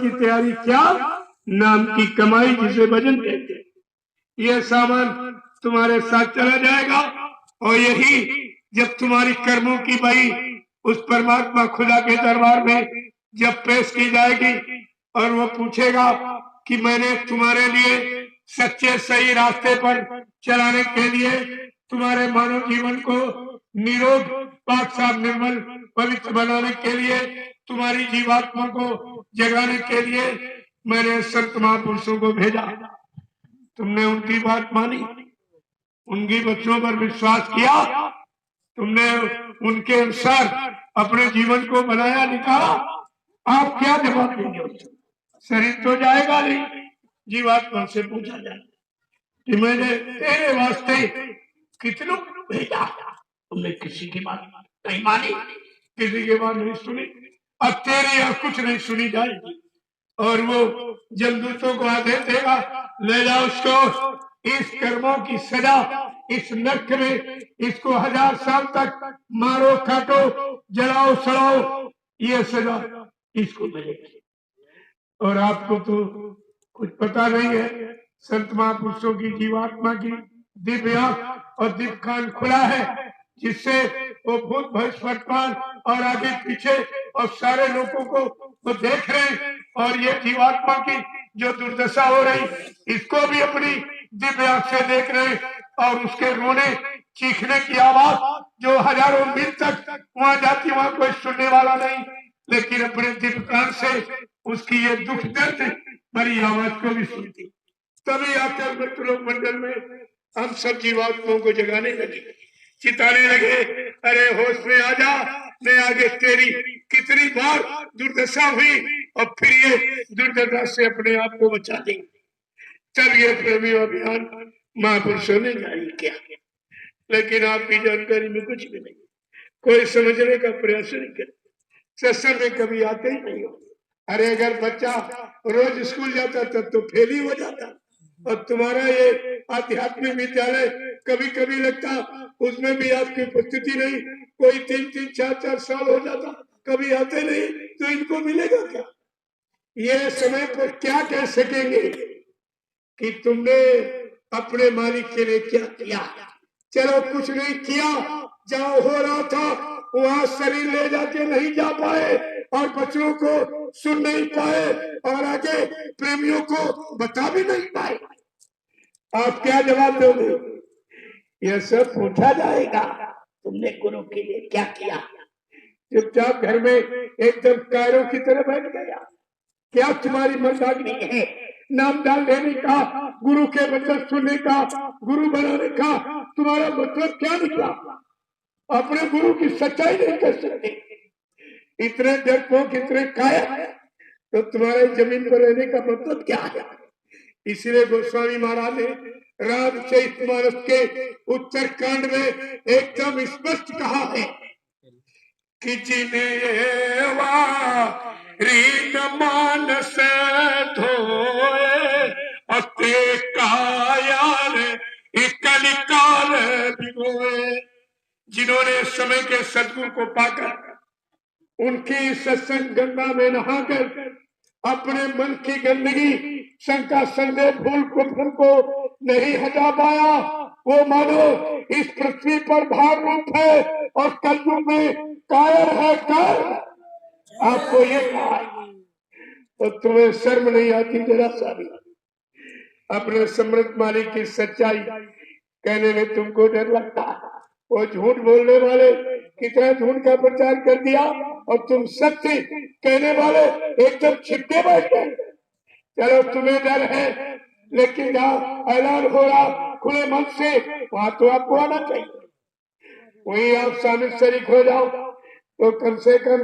की तैयारी क्या? नाम की कमाई जिसे भजन कहते हैं। यह सामान तुम्हारे साथ चला जाएगा और यही जब तुम्हारी कर्मों की बही उस परमात्मा खुदा के दरबार में जब पेश की जाएगी और वो पूछेगा कि मैंने तुम्हारे लिए सच्चे सही रास्ते पर चलाने के लिए तुम्हारे मानव जीवन को निरोग पाक साफ निर्मल पवित्र बनाने के लिए तुम्हारी जीवात्मा को जगाने के लिए मैंने संत महापुरुषों को भेजा। तुमने उनकी बात मानी, उनकी बच्चों पर विश्वास किया, तुमने उनके अनुसार अपने जीवन को बनाया निकाला। आप क्या जवाब देंगे? शरीर तो जाएगा नहीं, जीवात्मा से पूछा जाए कि मैंने तेरे वास्ते कितनों को भेजा, तुमने किसी की बात नहीं मानी, किसी की बात नहीं सुनी, अब तेरी और कुछ नहीं सुनी जाएगी। और वो जमदूतों को आदेश देगा, ले जाओ उसको, इस कर्मों की सजा इस नरक में इसको 1000 साल तक मारो काटो जलाओ सड़ाओ, ये सजा इसको मिलेगी। और आपको तो कुछ पता नहीं है, संत महापुरुषों की जीवात्मा की दिव्य आंख और दिव्य कान खुला है, जिससे वो भूत भविष्य वर्तमान और आगे पीछे और सारे लोगों को वो देख रहे हैं। और ये जीवात्मा की जो दुर्दशा हो रही इसको भी अपनी दिव्य आंख से देख रहे हैं। और उसके रोने चीखने की आवाज जो हजारों मील तक वहां जाती, वहां कोई सुनने वाला नहीं, लेकिन अपने दिव्य कान से उसकी ये दुख दर्द भरी आवाज को भी सुनती। तभी आकर मृतलोक मंडल में हम सब जीवात्माओं को जगाने लगे, चिताने लगे, अरे होश में आ जा, मैं आगे तेरी कितनी बार दुर्दशा हुई और फिर ये दुर्दशा से अपने आप को बचा देंगे। तब ये प्रेमी अभियान महापुरुषों ने जारी किया, लेकिन आपकी जानकारी में कुछ भी नहीं, कोई समझने का प्रयास नहीं करे, सत्संग में कभी आते ही नहीं हो। अरे अगर बच्चा रोज स्कूल जाता तब तो फेल ही हो जाता, और तुम्हारा ये आध्यात्मिक विद्यालय कभी कभी लगता उसमें भी आपकी उपस्थिति नहीं, कोई 3-3, 4-4 साल हो जाता, कभी आते नहीं, तो इनको मिलेगा क्या? ये समय पर क्या कह सकेंगे कि तुमने अपने मालिक के लिए क्या किया? चलो कुछ नहीं किया, जहाँ हो रहा था वहां शरीर ले जाके नहीं जा पाए और बच्चों को सुन नहीं पाए और आगे प्रेमियों को बता भी नहीं पाए। आप क्या जवाब दोगे? यह सब पूछा जाएगा, तुमने गुरु के लिए क्या किया? चुपचाप घर में एकदम कायरों की तरह बैठ गया, क्या तुम्हारी मर्दानी है? नाम डाल लेने का, गुरु के वचन सुनने का, गुरु बनाने का तुम्हारा मतलब क्या निकला? अपने गुरु की सच्चाई नहीं कर सकते, इतने डरपोक, इतने कायर, तो तुम्हारे जमीन पर रहने का मतलब क्या है? इसलिए गोस्वामी महाराज ने रामचरितमानस के उत्तरकांड में एकदम स्पष्ट कहा है कि जिन्हें रीन मानस धोए अते कायाल कलिकाल भिगोए। जिन्होंने समय के सदगुरु को पाकर उनकी सत्संग गंगा में नहाकर अपने मन की गंदगी, शंका, संदेह, भूल कुफर को नहीं हटा पाया, वो मानो इस पृथ्वी पर भार रूप है और कलयुग में कायर है। कायर आपको ये कहा, तो तुम्हें शर्म नहीं आती जरा सा भी? अपने समृद्ध मालिक की सच्चाई कहने में तुमको डर लगता है? वो झूठ बोलने वाले कितना झूठ का प्रचार कर दिया और तुम सत्य कहने वाले एकदम छिपके बैठ गए। चलो तुम्हें डर है, लेकिन जहाँ ऐलान हो रहा खुले मन से, वहां तो आपको आना चाहिए। वही आप शामिल शरीक हो जाओ तो कम से कम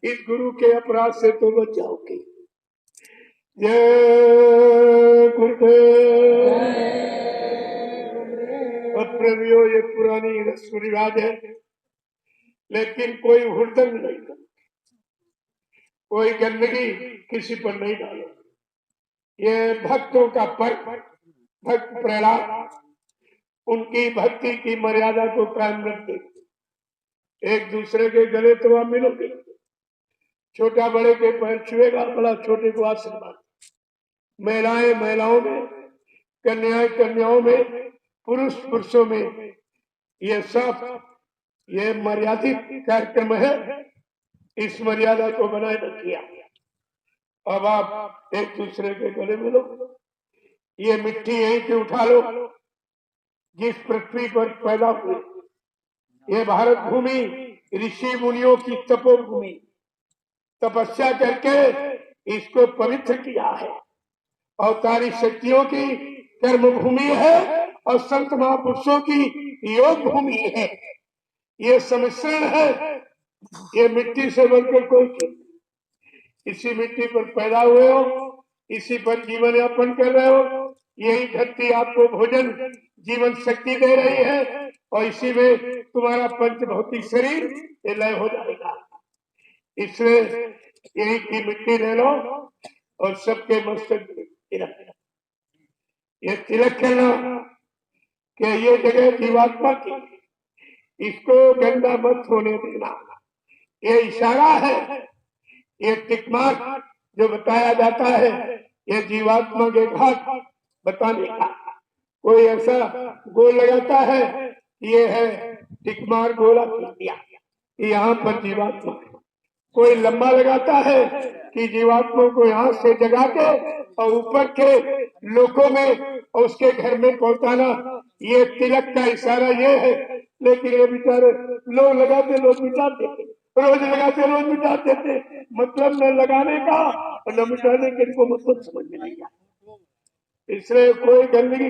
इस गुरु के अपराध से तो बच जाओगे। जय गुरुदेव। प्रेमियों, ये पुरानी रस्म रिवाज है, लेकिन कोई हुड़दंग नहीं करता, कोई गंदगी किसी पर नहीं डालो। ये भक्तों का पर्व, भक्त प्रहलाद उनकी भक्ति की मर्यादा को कायम रखते, एक दूसरे के गले तो आप मिलोगे, छोटा बड़े के पैर छुएगा, बड़ा छोटे को आशीर्वाद। महिलाएं महिलाओं में, कन्याएं कन्याओं में, पुरुष पुरुषों में, ये सब ये मर्यादित कार्यक्रम है। इस मर्यादा को बनाए रखिए। अब आप एक दूसरे के गले मिलो। ये मिट्टी यहीं से उठा लो जिस पृथ्वी पर पैदा हुए। ये भारत भूमि ऋषि मुनियों की तपोभूमि, तपस्या करके इसको पवित्र किया है। अवतारी शक्तियों की कर्म भूमि है और संत महापुरुषों की योग भूमि है। ये सम्मिश्रण है। ये मिट्टी से बनकर कोई चीज, इसी मिट्टी पर पैदा हुए हो, इसी पर जीवन यापन कर रहे हो। यही धरती आपको भोजन जीवन शक्ति दे रही है और इसी में तुम्हारा पंच भौतिक शरीर ये लय हो जाएगा। इसलिए यही की मिट्टी ले लो और सबके मस्तक तिलक, ये तिलक करना कि ये जगह जीवात्मा की, इसको गंदा मत होने देना। ये इशारा है, ये टिक मार्क जो बताया जाता है, ये जीवात्मा के घाट बताने का। कोई ऐसा गोल लगाता है, ये है टिक मार्क गोला दिया, यहाँ पर जीवात्मा। कोई लंबा लगाता है कि जीवात्मा को यहाँ से जगा के और ऊपर के लोगों में और उसके घर में पहुंचाना, ये तिलक का इशारा ये है। लेकिन ये बेचारे लोग लगाते लोग मिटा देते, रोज लगाते रोज मिटा देते। मतलब न लगाने का और न मिटाने के, इनको मतलब समझ में नहीं आता। इसलिए कोई गंदगी,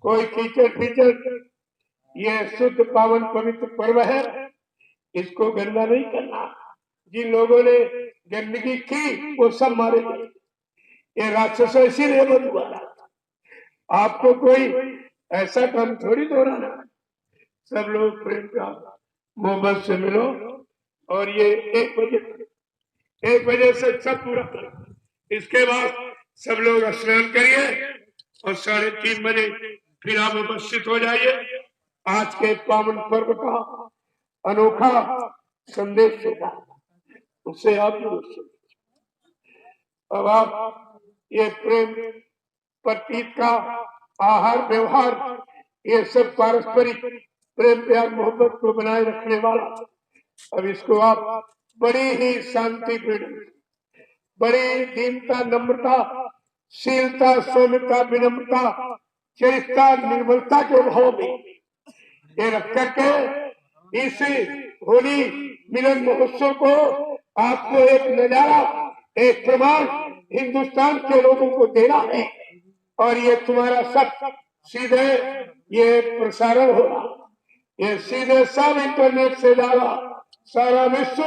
कोई कीचड़ कीचड़, ये शुद्ध पावन पवित्र पर्व है, इसको गंदा नहीं करना। जिन लोगों ने गंदगी की वो सब मारे गए। ये राक्षस इसीलिए बंद हुआ। आपको कोई ऐसा काम थोड़ी दोहराना। सब लोग प्रेम का मोहब्बत से मिलो और ये 1 बजे से सब पूरा करो। इसके बाद सब लोग स्नान करिए और 3:30 बजे फिर आप उपस्थित हो जाइए। आज के पावन पर्व का अनोखा संदेश होगा, उससे आप अब आप ये प्रेम प्रतीक का आहार व्यवहार, ये सब पारस्परिक प्रेम प्यार मोहब्बत को बनाए रखने वाला। अब इसको आप बड़ी ही शांति प्रिय, बड़ी दीनता नम्रता शीलता सौम्यता विनम्रता चरित्रता निर्मलता के भाव में ये रख करके इस होली मिलन महोत्सव को आपको एक नजारा, एक प्रमाण हिंदुस्तान के लोगों को देना है। और ये तुम्हारा सब सीधे ये प्रसारण होगा, ये सीधे सब इंटरनेट से जाएगा। सारा विश्व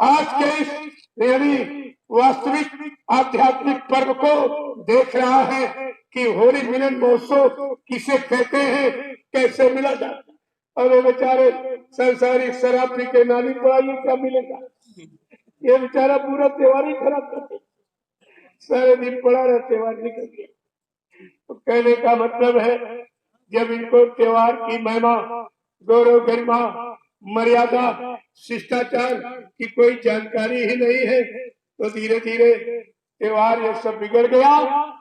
आज के इस यानी वास्तविक आध्यात्मिक पर्व को देख रहा है कि होली मिलन महोत्सव किसे कहते हैं, कैसे मिला जाता है। और वो बेचारे संसारिक शराब पी के नाली पड़ा, ये क्या मिलेगा। ये बेचारा पूरा त्योहार ही खराब करते, सारे दिन पड़ा रहा, त्योहार निकल गया। तो कहने का मतलब है जब इनको त्योहार की महिमा गौरव गरिमा मर्यादा शिष्टाचार की कोई जानकारी ही नहीं है, तो धीरे धीरे त्योहार ये सब बिगड़ गया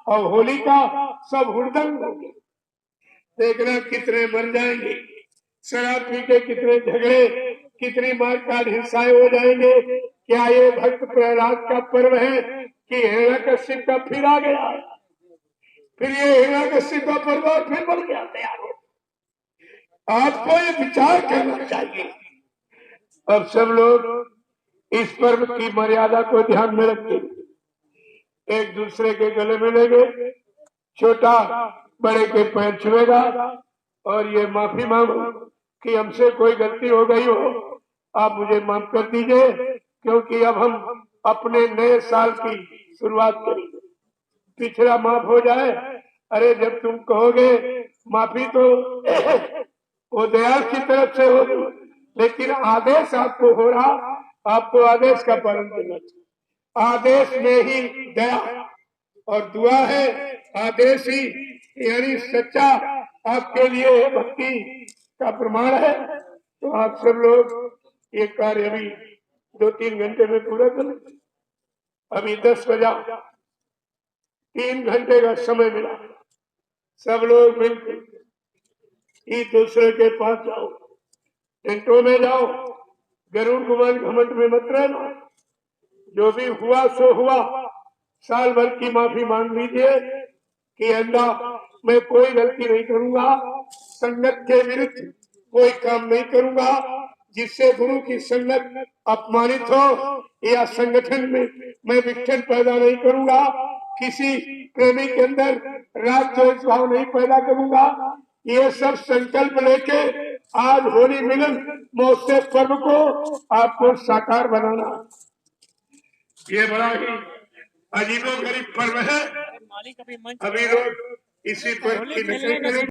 और होली का सब हुड़दंग हो गया। देखना कितने मर जाएंगे, शराब पी के कितने झगड़े, कितनी मारकाट हिंसाएं हो जाएंगे। क्या ये भक्त प्रहलाद का पर्व है कि हिरण्यकश्यप का फिर आ गया, फिर ये हिरण्यकश्यप का पर्व और फिर बढ़ गया तैयार हो। आपको ये विचार करना चाहिए। अब सब लोग इस पर्व की मर्यादा को ध्यान में रखते एक दूसरे के गले मिलेंगे, छोटा बड़े के पैर छुएगा और ये माफी मांगो कि हमसे कोई गलती हो गई हो, आप मुझे माफ कर दीजिए, क्योंकि अब हम अपने नए साल की शुरुआत करेंगे। पिछड़ा माफ हो जाए, अरे जब तुम कहोगे माफी तो वो दयाल की तरफ से होगी, लेकिन आदेश आपको हो रहा, आपको आदेश का पालन करना चाहिए। आदेश में ही दया और दुआ है, आदेश ही यानी सच्चा आपके लिए भक्ति का प्रमाण है। तो आप सब लोग ये कार्य भी 2-3 घंटे में पूरा कर लेंगे। अभी 10 बजा, 3 घंटे का समय मिला। सब लोग मिलकर एक दूसरे के पास जाओ, टेंटों में जाओ, गरुड़ गुमान घमंड में मत रहना। जो भी हुआ सो हुआ, साल भर की माफी मांग लीजिए कि अल्लाह मैं कोई गलती नहीं करूंगा, संगत के विरुद्ध कोई काम नहीं करूंगा जिससे गुरु की संगत अपमानित हो, या संगठन में मैं विघटन पैदा नहीं करूंगा, किसी प्रेमी के अंदर राग द्वेष भाव नहीं पैदा करूंगा। ये सब संकल्प लेके आज होली मिलन महोत्सव पर्व को आपको साकार बनाना। ये बड़ा ही अजीबो गरीब पर्व है। अभी लोग इसी पर्व की नकल करें।